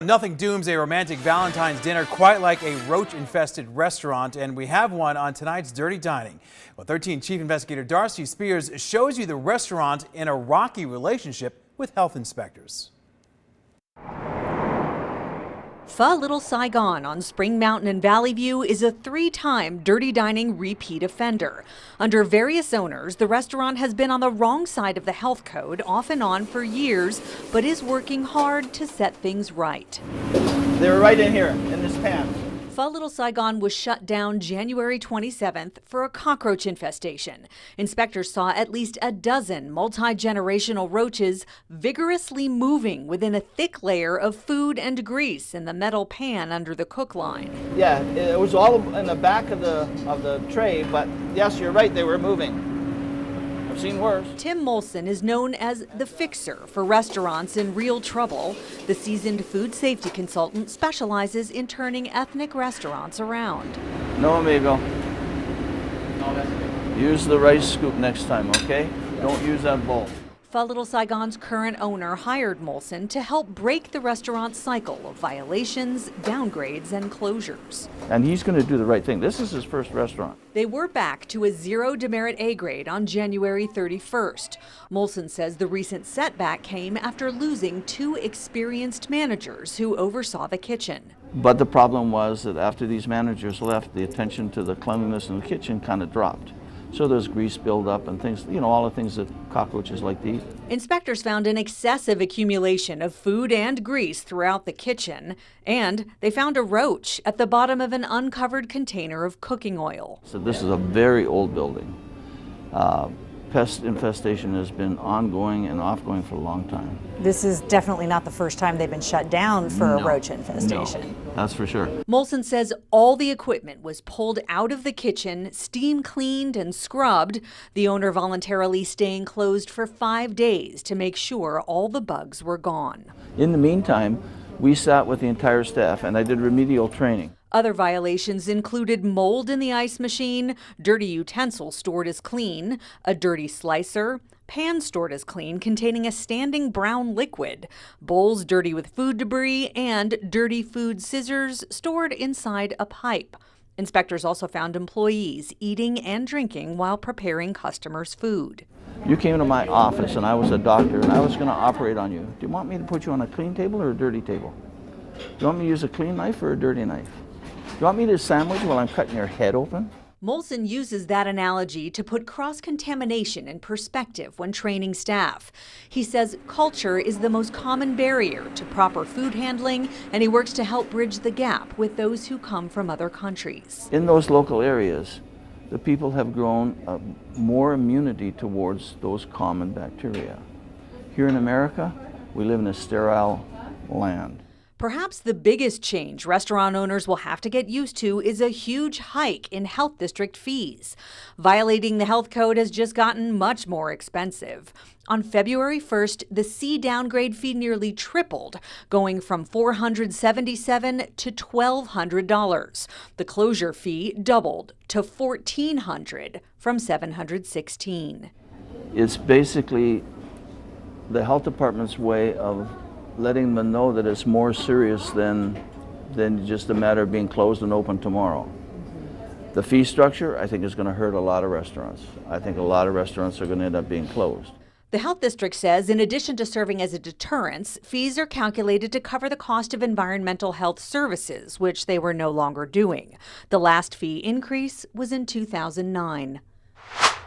Nothing dooms a romantic Valentine's dinner quite like a roach-infested restaurant, and we have one on tonight's Dirty Dining. Well, 13 Chief Investigator Darcy Spears shows you the restaurant in a rocky relationship with health inspectors. Pho Little Saigon on Spring Mountain in Valley View is a three-time Dirty Dining repeat offender. Under various owners, the restaurant has been on the wrong side of the health code off and on for years, but is working hard to set things right. They were right in here, in this pan. Pho Little Saigon was shut down January 27th for a cockroach infestation. Inspectors saw at least a dozen multi-generational roaches vigorously moving within a thick layer of food and grease in the metal pan under the cook line. Yeah, it was all in the back of the tray, but yes, you're right, they were moving. I've seen worse. Tim Molson is known as the fixer for restaurants in real trouble. The seasoned food safety consultant specializes in turning ethnic restaurants around. No, amigo. Use the rice scoop next time, okay? Don't use that bowl. Pho Little Saigon's current owner hired Molson to help break the restaurant's cycle of violations, downgrades, and closures. And he's going to do the right thing. This is his first restaurant. They were back to a 0 demerit A grade on January 31st. Molson says the recent setback came after losing 2 experienced managers who oversaw the kitchen. But the problem was that after these managers left, the attention to the cleanliness in the kitchen kind of dropped. So there's grease buildup and things, all the things that cockroaches like to eat. Inspectors found an excessive accumulation of food and grease throughout the kitchen, and they found a roach at the bottom of an uncovered container of cooking oil. So this is a very old building. Pest infestation has been ongoing and offgoing for a long time. This is definitely not the first time they've been shut down for a roach infestation. No, that's for sure. Molson says all the equipment was pulled out of the kitchen, steam cleaned and scrubbed, the owner voluntarily staying closed for 5 days to make sure all the bugs were gone. In the meantime, we sat with the entire staff and I did remedial training. Other violations included mold in the ice machine, dirty utensils stored as clean, a dirty slicer, pan stored as clean containing a standing brown liquid, bowls dirty with food debris, and dirty food scissors stored inside a pipe. Inspectors also found employees eating and drinking while preparing customers' food. You came to my office and I was a doctor and I was going to operate on you. Do you want me to put you on a clean table or a dirty table? Do you want me to use a clean knife or a dirty knife? Do you want me to sandwich while I'm cutting your head open? Molson uses that analogy to put cross-contamination in perspective when training staff. He says culture is the most common barrier to proper food handling, and he works to help bridge the gap with those who come from other countries. In those local areas, the people have grown more immunity towards those common bacteria. Here in America, we live in a sterile land. Perhaps the biggest change restaurant owners will have to get used to is a huge hike in health district fees. Violating the health code has just gotten much more expensive. On February 1st, the C downgrade fee nearly tripled, going from $477 to $1,200. The closure fee doubled to $1,400 from $716. It's basically the health department's way of letting them know that it's more serious than just a matter of being closed and open tomorrow. The fee structure, I think, is going to hurt a lot of restaurants. I think a lot of restaurants are going to end up being closed. The health district says in addition to serving as a deterrence, fees are calculated to cover the cost of environmental health services, which they were no longer doing. The last fee increase was in 2009.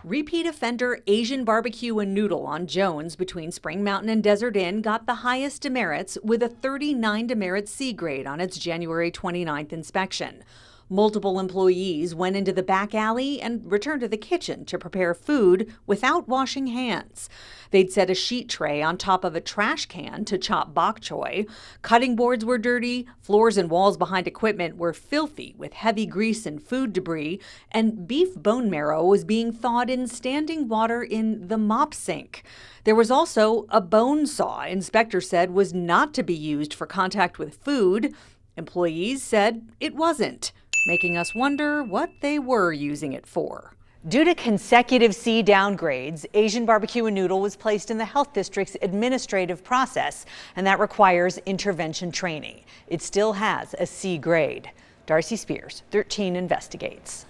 Repeat offender Asian BBQ and Noodle on Jones between Spring Mountain and Desert Inn got the highest demerits with a 39 demerit C grade on its January 29th inspection. Multiple employees went into the back alley and returned to the kitchen to prepare food without washing hands. They'd set a sheet tray on top of a trash can to chop bok choy. Cutting boards were dirty, floors and walls behind equipment were filthy with heavy grease and food debris, and beef bone marrow was being thawed in standing water in the mop sink. There was also a bone saw inspectors said was not to be used for contact with food. Employees said it wasn't, making us wonder what they were using it for. Due to consecutive C downgrades, Asian BBQ and Noodle was placed in the health district's administrative process, and that requires intervention training. It still has a C grade. Darcy Spears, 13 Investigates.